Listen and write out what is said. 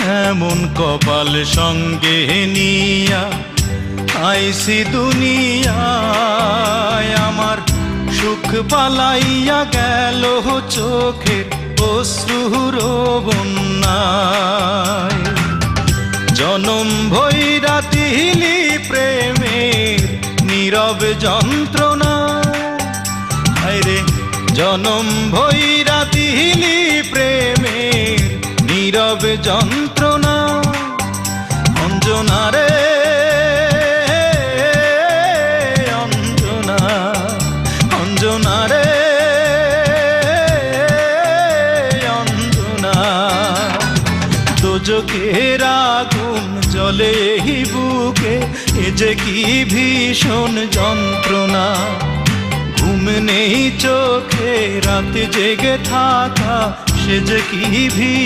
এমন কপাল সঙ্গে নিয়া আইসি দুনিয়ায়, আমার সুখ পালাইয়া গেল চোখের অশ্রুর বন্যায়। জনম ভৈরা দিলি প্রেমের নীরব যন্ত্রণা, আরে জনম ভৈরা দিলি প্রেমের নীরব যন্ত্রণা। অঞ্জনা রে অঞ্জনা, অঞ্জনা রে অঞ্জনা। দোজখের আগুন জ্বলে এই বুকে, এ যে কি ভীষণ যন্ত্রণা। ঘুম নেই চোখে রাতে জেগে থাকা, সে যে কি ভীষণ